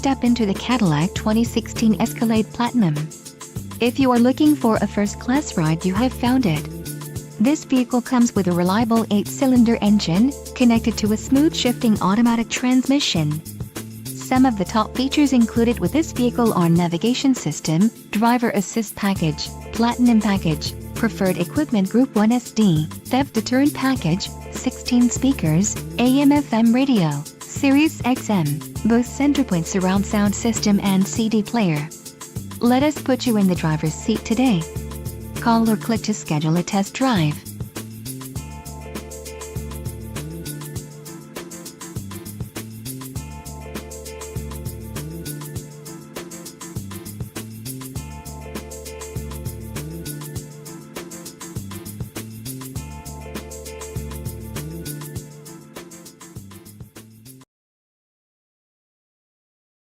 step into the Cadillac 2016 Escalade Platinum. If you are looking for a first-class ride, you have found it. This vehicle comes with a reliable 8-cylinder engine, connected to a smooth-shifting automatic transmission. Some of the top features included with this vehicle are navigation system, driver assist package, platinum package, preferred equipment group 1 SD, theft deterrent package, 16 speakers, AM/FM radio, Sirius XM, both centerpoint surround sound system and CD player. Let us put you in the driver's seat today. Call or click to schedule a test drive.